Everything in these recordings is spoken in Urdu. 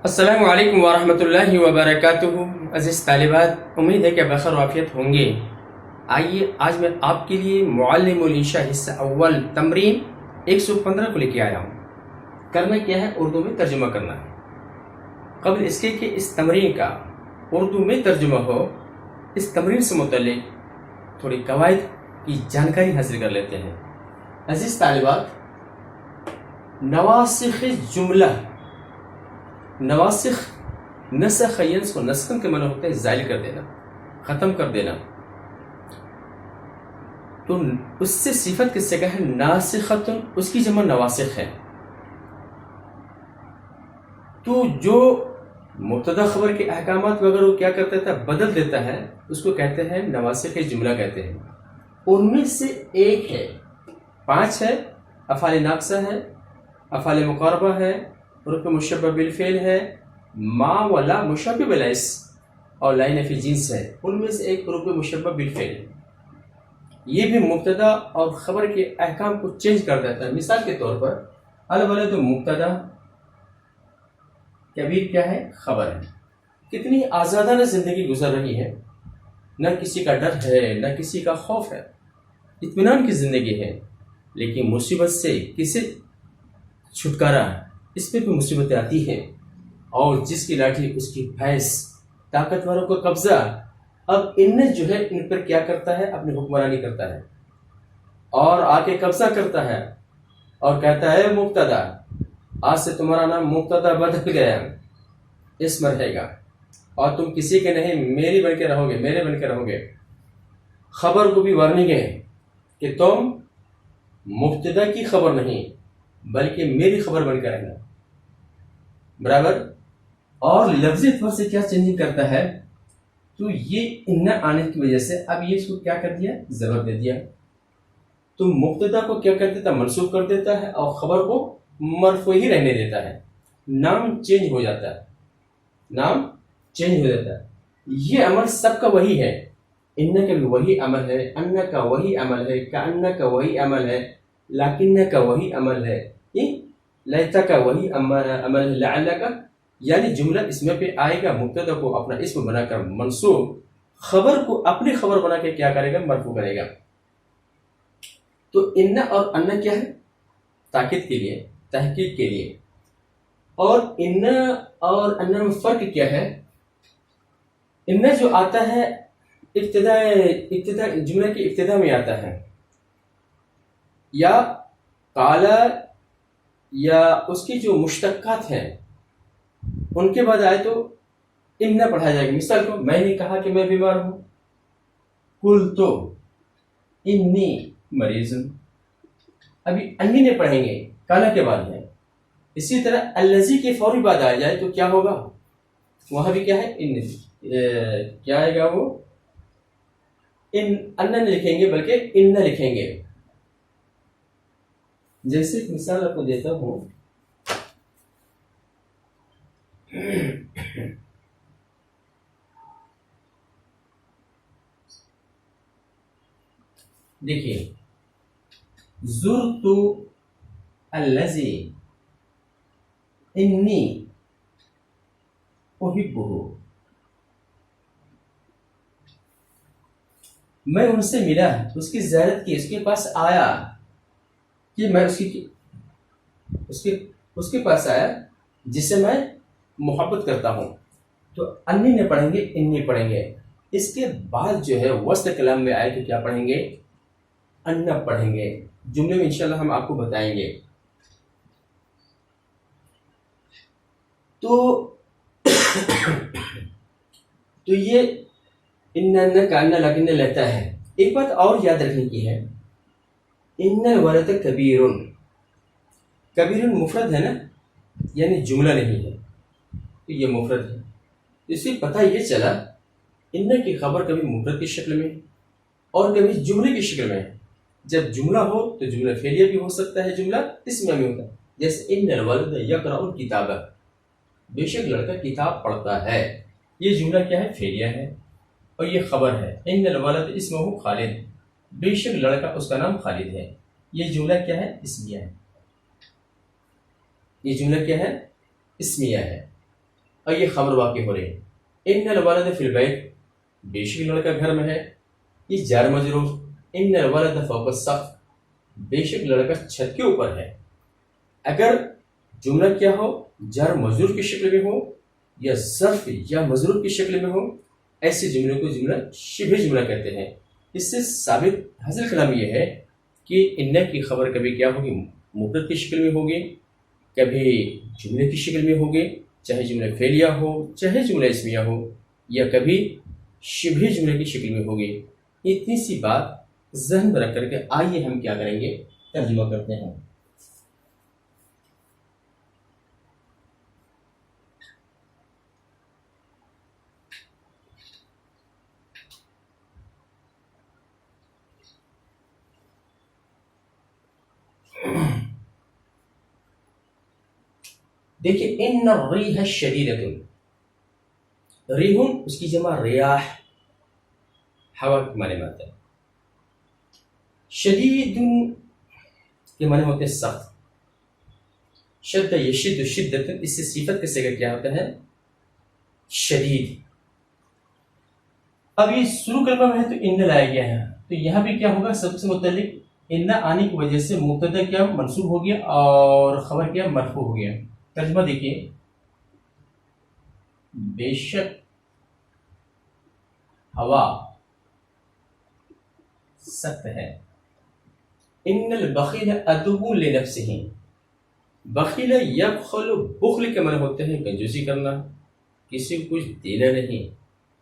السلام علیکم ورحمۃ اللہ وبرکاتہ۔ عزیز طالبات، امید ہے کہ بخیر و عافیت ہوں گے۔ آئیے آج میں آپ کے لیے معلم الانشاء حصہ اول تمرین 115 کو لے کے آیا ہوں۔ کرنا کیا ہے؟ اردو میں ترجمہ کرنا ہے۔ قبل اس کے کہ اس تمرین کا اردو میں ترجمہ ہو، اس تمرین سے متعلق تھوڑی قواعد کی جانکاری حاصل کر لیتے ہیں۔ عزیز طالبات، نواسخ جملہ، نواسخ نسخ ینس کو نسخن کے معنی ہوتا ہے زائل کر دینا، ختم کر دینا۔ تو اس سے صفت کس سے کہا ہے؟ ناسختن، اس کی جمع نواسخ ہے۔ تو جو مبتدا خبر کے احکامات وغیرہ وہ کیا کرتا تھا؟ بدل دیتا ہے، اس کو کہتے ہیں نواسخ جملہ کہتے ہیں۔ ان میں سے ایک ہے، 5 ہے، افعال ناقصہ ہے، افعال مقاربہ ہے، حروف مشبہ بالفعل ہے، ما ولا مشبہ بالاسم اور لا نفی جنس ہے۔ ان میں سے ایک حروف مشبہ بالفعل ہے۔ یہ بھی مبتدا اور خبر کے احکام کو چینج کر دیتا ہے۔ مثال کے طور پر الولد مبتدا، کبیر کیا ہے؟ خبر ہے۔ کتنی آزادانہ زندگی گزر رہی ہے، نہ کسی کا ڈر ہے نہ کسی کا خوف ہے، اطمینان کی زندگی ہے۔ لیکن مصیبت سے کسے چھٹکارا ہے؟ اس پہ بھی مصیبتیں آتی ہیں، اور جس کی لاٹھی اس کی بھینس، طاقتوروں کو قبضہ۔ اب ان جو ہے ان پر کیا کرتا ہے؟ اپنی حکمرانی کرتا ہے اور آ کے قبضہ کرتا ہے اور کہتا ہے مبتدا، آج سے تمہارا نام مبتدا بدل گیا، اسم رہے گا اور تم کسی کے نہیں، میری بن کے رہو گے، میرے بن کے رہو گے۔ خبر کو بھی وارننگ ہے کہ تم مبتدا کی خبر نہیں بلکہ میری خبر بن کے رہنا، برابر۔ اور لفظی طور سے کیا چینجنگ کرتا ہے؟ تو یہ ان آنے کی وجہ سے اب یہ اس کو کیا کر دیا؟ ضرورت دے دیا۔ تو مبتدا کو کیا کر دیتا؟ منسوب کر دیتا ہے، اور خبر کو مرفوع ہی رہنے دیتا ہے۔ نام چینج ہو جاتا ہے، نام چینج ہو جاتا ہے۔ یہ عمل سب کا وہی ہے، ان کا بھی وہی عمل ہے، ان کا وہی عمل ہے، کأن کا وہی عمل ہے، لیکن کا وہی عمل ہے، لیتا کا وہی عمل ہے، لعل کا، یعنی جملہ اس میں پہ آئے گا، مبتدا کو اپنا اسم بنا کر منصوب، خبر کو اپنی خبر بنا کے کیا کرے گا؟ مرفوع کرے گا۔ تو ان اور ان کیا ہے؟ تاکید کے لیے، تحقیق کے لیے۔ اور ان اور ان میں فرق کیا ہے؟ ان جو آتا ہے ابتدا جملے کی ابتدا میں آتا ہے، یا قالا یا اس کی جو مشتقات ہیں ان کے بعد آئے تو ان پڑھا جائے گا۔ مثال کو، میں نے کہا کہ میں بیمار ہوں، قلت انی مریض۔ ابھی انی نے پڑھیں گے، کالا کے بعد ہے۔ اسی طرح الذی کے فوری بعد آ جائے تو کیا ہوگا؟ وہاں بھی کیا ہے؟ ان کیا آئے گا؟ وہ ان لکھیں گے بلکہ ان لکھیں گے۔ جیسے ایک مثال آپ کو دیتا ہوں، دیکھیے، زرت الذی انی احبہ، میں ان سے ملا، اس کی زیارت کی، اس کے پاس آیا، کہ میں اس کے پاس آیا جسے میں محبت کرتا ہوں۔ تو انی نے پڑھیں گے، انی پڑھیں گے۔ اس کے بعد جو ہے وسط کلام میں آئے تو کیا پڑھیں گے؟ ان پڑھیں گے۔ جملے میں انشاءاللہ ہم آپ کو بتائیں گے۔ تو یہ ان کا ان لیکن لیتا ہے۔ ایک بات اور یاد رکھنے کی ہے، ان الولد کبیر، کبیر مفرد ہے نا، یعنی جملہ نہیں ہے، تو یہ مفرد ہے۔ اس سے پتہ یہ چلا ان کی خبر کبھی مفرد کی شکل میں اور کبھی جملے کی شکل میں۔ جب جملہ ہو تو جملہ فعلیہ بھی ہو سکتا ہے، جملہ اسمیہ بھی ہوتا ہے۔ جیسے ان الولد یقرأ الکتاب، بے شک لڑکا کتاب پڑھتا ہے، یہ جملہ کیا ہے؟ فعلیہ ہے، اور یہ خبر ہے۔ ان الولد اسمہ خالد، بے شک لڑکا اس کا نام خالد ہے، یہ جملہ کیا ہے؟ اسمیہ ہے، یہ جملہ کیا ہے؟ اسمیہ ہے۔ اور یہ خبر واقع ہو رہی ہے. ان الولد فی البیت، بے شک لڑکا گھر میں ہے. یہ جار مجرور. ان الولد فوق السقف، بے شک لڑکا چھت کے اوپر ہے. اگر جملہ کیا ہو، جار مجرور کی شکل میں ہو یا ظرف یا مجرور کی شکل میں ہو، ایسے جملے کو جملہ شبہ جملہ کہتے ہیں. اس سے ثابت حاصل کلام یہ ہے کہ ان کی خبر کبھی کیا ہوگی، مفرد کی شکل میں ہوگی، کبھی جملے کی شکل میں ہوگی، چاہے جملہ فعلیہ ہو چاہے جملہ اسمیہ ہو، یا کبھی شبہ جملے کی شکل میں ہوگی. اتنی سی بات ذہن میں رکھ کر کے آئیے ہم کیا کریں گے، ترجمہ کرتے ہیں. دیکھیے، ان الریح الشدیدۃ، ریح اس کی جمع ریاح، ہوا کے معنی میں آتا ہے. شدید کے معنی ہوتے ہیں سخت. شد یشد شدت، اس سے صفت کا صیغہ کیا ہوتا ہے، شدید. اب یہ شروع کلمہ میں ہے تو ان لایا گیا ہے، تو یہاں بھی کیا ہوگا، سب سے متعلق ان آنے کی وجہ سے مبتدا کیا منصوب ہو گیا اور خبر کیا مرفوع ہو گیا. ترجمہ دیکھیے، بے شک ہوا سخت ہے. ان البخیل عدو لنفسہ، بخیل یبخل، بخل کے معنی ہوتے ہیں کنجوسی کرنا، کسی کو کچھ دینا نہیں.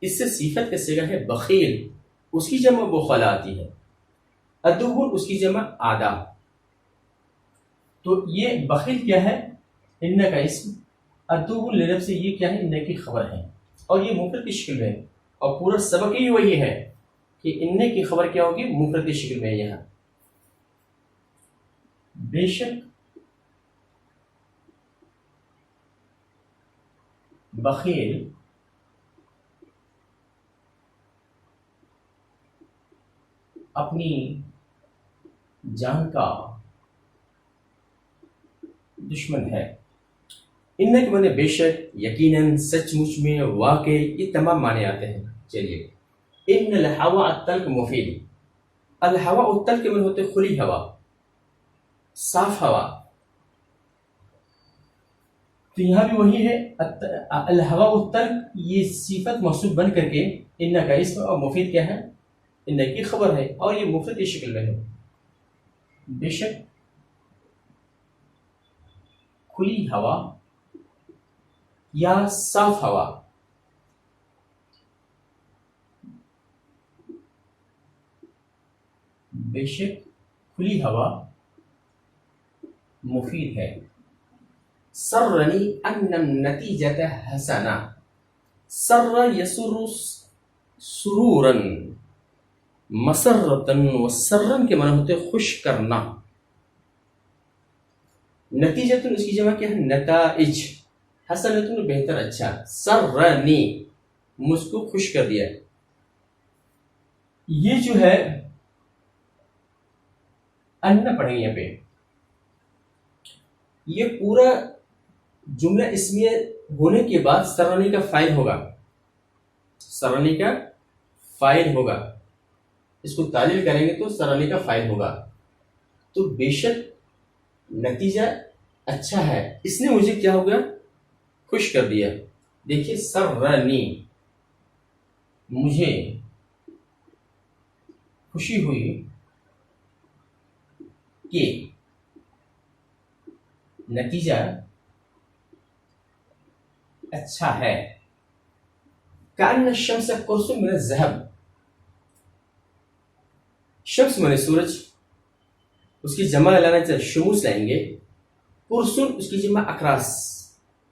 اس سے صفت کا صیغہ ہے بخیل، اس کی جمع بخلا آتی ہے. عدو اس کی جمع آدھا. تو یہ بخیل کیا ہے، ان کا اسم، عدو لنفسہ یہ کیا ہے، ان کی خبر ہے اور یہ مفرد کی شکل میں ہے. اور پورا سبق ہی وہی ہے کہ ان کی خبر کیا ہوگی، مفرد کی شکل میں. یہاں بے شک بخیل اپنی جان کا دشمن ہے. ان کے معنی بے شک، یقیناً، سچ مچ میں، واقع، یہ تمام معنی آتے ہیں. چلیے، ان الہوا التلق مفید. الہوا التلق کے معنی ہوتے ہیں کھلی ہوا، صاف ہوا. تو یہاں بھی وہی ہے، الہوا التلق یہ صفت موصوف بن کر کے ان کا اسم، اور مفید کیا ہے، ان کی خبر ہے اور یہ مفرد کی شکل میں ہے. بے شک کھلی ہوا یا صاف ہوا، بے شک کھلی ہوا مفید ہے. سرنی ان النتیجۃ حسنہ، سر یسر سرورا، مسرتن و سرن کے معنی ہوتے خوش کرنا. نتیجتن اس کی جمع کیا ہے، نتائج. حسنتن بہتر، اچھا. سرنی مجھ کو خوش کر دیا. یہ جو ہے ان پڑھیں یہاں پہ، یہ پورا جملہ اسمیہ ہونے کے بعد سرنی کا فاعل ہوگا، سرنی کا فاعل ہوگا. اس کو تعلیل کریں گے تو سرنی کا فاعل ہوگا. تو بے شک نتیجہ اچھا ہے، اس نے مجھے کیا ہو گیا، خوش کر دیا. دیکھیے، سرنی مجھے خوشی ہوئی کہ نتیجہ اچھا ہے. کأن الشمس قرص من الذهب، شمس من سورج، اس کی جمع لانا چاہے شموس لائیں گے. قرص اس کی جمع اقراص،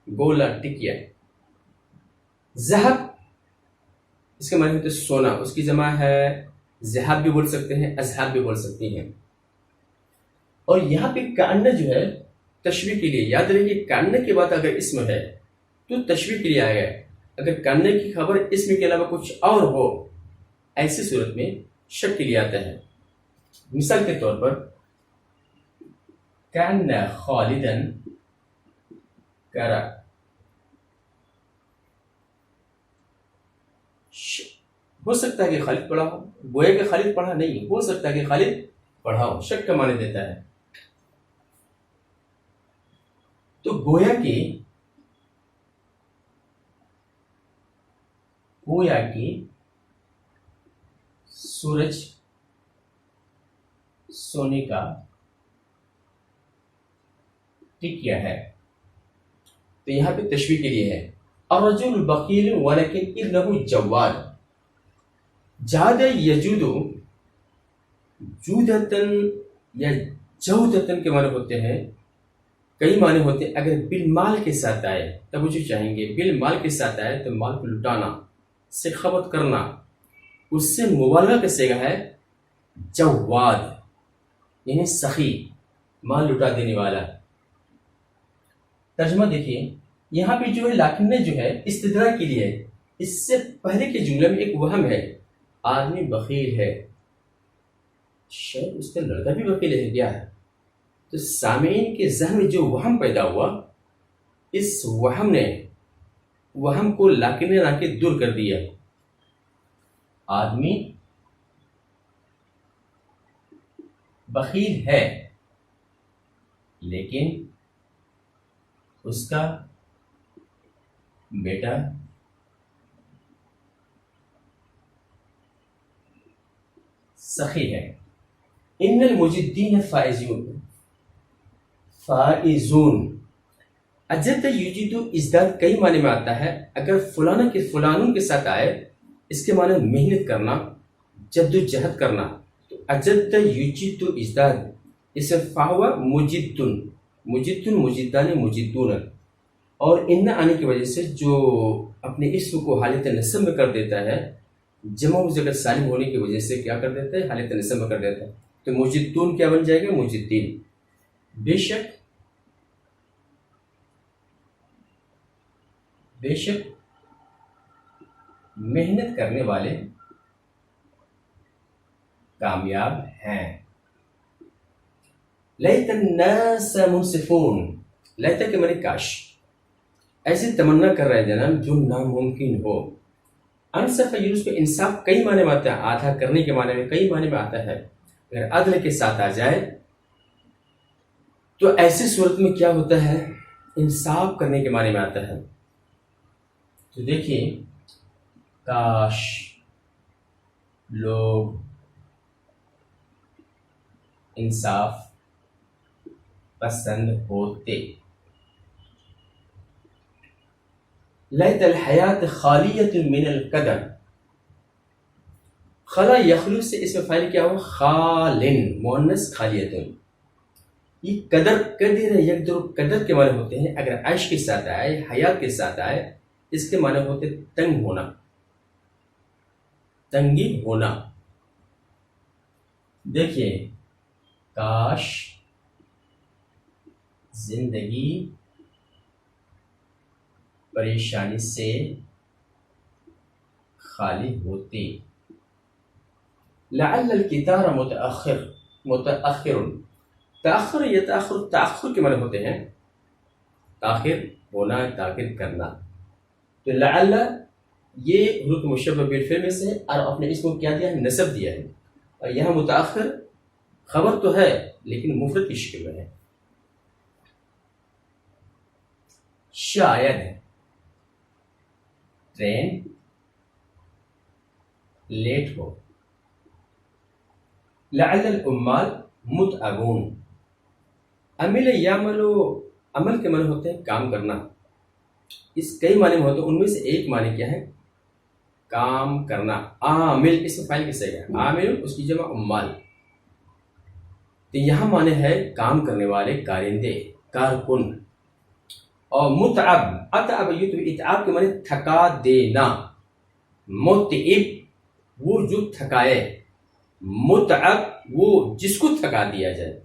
گولا، ٹکیا. ذهب اس کا معنی ہوتا ہے سونا، اس کی جمع ہے ذهب بھی بول سکتے ہیں، اذهب بھی بول سکتے ہیں. اور یہاں پہ کأن جو ہے تشبیہ کے لیے، یاد رکھیے کأن کے بعد اگر اسم ہے تو تشبیہ کے لیے آئے گا. اگر کأن کی خبر اسم کے علاوہ کچھ اور ہو، ایسی صورت میں شک کے لیے آتا ہے. مثال کے طور پر، کأن خالدن کرا ہو سکتا ہے کہ خالد پڑھا ہو، گویا کہ خالد پڑھا نہیں، ہو سکتا ہے کہ خالد پڑھا ہو، شک کا معنی دیتا ہے۔ تو گویا کہ سورج سونے کا ٹکیا ہے، تو یہاں پہ تشبیہ کے لیے ہے الرجل بخیل ولکن ابنہ جواد، جاد یجود جودتن یا جودتن کے معنی ہوتے ہیں، کئی معنی ہوتے ہیں۔ اگر بالمال کے ساتھ آئے، توجہ چاہیں گے، بالمال کے ساتھ آئے تو مال کو لٹانا، سخاوت کرنا، اس سے مبالغہ کا صیغہ ہے جواد، یعنی سخی، مال لٹا دینے والا۔ ترجمہ دیکھیے، یہاں پہ جو ہے لیکن نے جو ہے استدراک کے لیے ہے، اس سے پہلے کے جملے میں ایک وہم ہے، آدمی بخیل ہے، شاید اس کا لڑکا بھی بخیل ہے کیا ہے؟ تو سامعین کے ذہن میں جو وہم پیدا ہوا، اس وہم نے وہم کو لاکن نے لا کے دور کر دیا۔ آدمی بخیل ہے لیکن اس کا بیٹا سخی ہے۔ ان المجدین فائزون، اجد یجید ازداد کئی معنی میں آتا ہے، اگر فلانا کے فلانوں کے ساتھ آئے، اس کے معنی محنت کرنا، جد و جہد کرنا، تو اجد یجید ازداد، اس سے فاہوا مجدن، مجدن مجدان مجدون، اور ان آنے کی وجہ سے جو اپنے اسم کو حالت نصب میں کر دیتا ہے، جمع مذکر سالم ہونے کی وجہ سے کیا کر دیتا ہے، حالت نصب میں کر دیتا ہے، تو مجدون کیا بن جائے گا، مجدین۔ بے شک محنت کرنے والے کامیاب ہیں۔ لیت الناس منصفون، لیت کے معنی کاش، ایسی تمنا کر رہے جناب جو ناممکن ہو۔ انصف یونس کو انصاف کئی معنی میں آتا ہے، آدھا کرنے کے معنی میں کئی معنی میں آتا ہے، اگر عدل کے ساتھ آ جائے تو ایسی صورت میں کیا ہوتا ہے، انصاف کرنے کے معنی میں آتا ہے۔ تو دیکھیے، کاش لوگ انصاف پسند ہوتے۔ لیت الحیات خالیت من القدر، خلا یخلو سے اس میں فاعل کیا ہو، خالن، مؤنث خالیتن، یہ قدر قدر یقدر، قدر کے معنی ہوتے ہیں، اگر عیش کے ساتھ آئے، حیات کے ساتھ آئے، اس کے معنی ہوتے تنگ ہونا، تنگی ہونا۔ دیکھیے، کاش زندگی پریشانی سے خالی ہوتی۔ لعل القطار متأخر، متأخر، تأخر یتأخر، تأخر کے معنی ہوتے ہیں تاخیر ہونا، تاخیر کرنا۔ تو لعل یہ حروف مشبہ بالفعل میں سے، اور اپنے اسم کو کیا دیا ہے، نسب دیا ہے، اور یہاں متأخر خبر تو ہے لیکن مفرد کی شکل میں ہے۔ شاید ٹرین لیٹ ہو۔ لعل العمال متعبون، عمل یعمل، عمل کے معنی ہوتے ہیں کام کرنا، اس کئی معنی میں ہوتے ہیں، ان میں سے ایک معنی کیا ہے، کام کرنا۔ عامل اس میں فاعل کی صیغہ ہے، عامل اس کی جمع عمال، تو یہاں معنی ہے کام کرنے والے، کارندے، کارکن۔ اور متعب، اتعب یتعب، اتعاب کے معنی تھکا دینا، متعب وہ جو تھکائے، متعب وہ جس کو تھکا دیا جائے،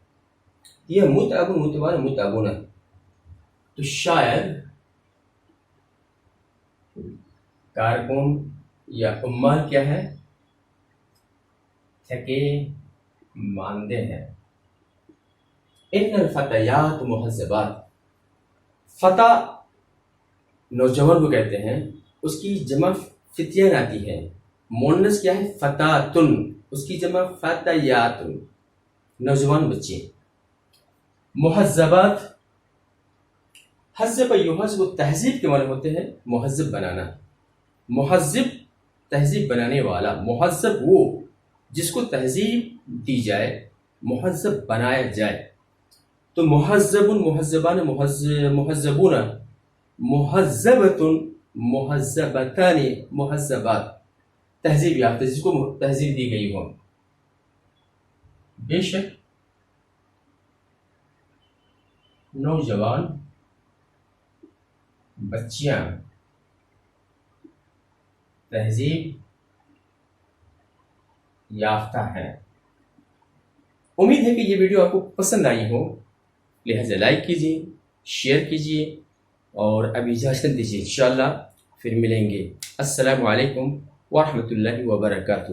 یہ متعب متبار متعبون۔ تو شاید کارکن یا عمال کیا ہے، تھکے ماندے ہیں۔ ان الفتیات مہذبات، فتح نوجوان کو کہتے ہیں، اس کی جمع فتیان آتی ہے، مونس کیا ہے؟ فتاتن، اس کی جمع فتیاتن، نوجوان بچے. مہذبات، حذب یہذب، تہذیب کے معنی ہوتے ہیں مہذب بنانا. مہذب تہذیب بنانے والا، مہذب وہ جس کو تہذیب دی جائے، مہذب بنایا جائے. تو مہذب، مہذبان، مہذبون، مہذبۃ، مہذبتان، مہذبات، تہذیب یافتہ، جس کو تہذیب دی گئی ہو. بے شک نوجوان بچیاں تہذیب یافتہ ہیں. امید ہے کہ یہ ویڈیو آپ کو پسند آئی ہو، لہذا لائک کیجیے، شیئر کیجیے اور اب اجازت دیجیے. انشاءاللہ پھر ملیں گے. السلام علیکم ورحمۃ اللہ وبرکاتہ.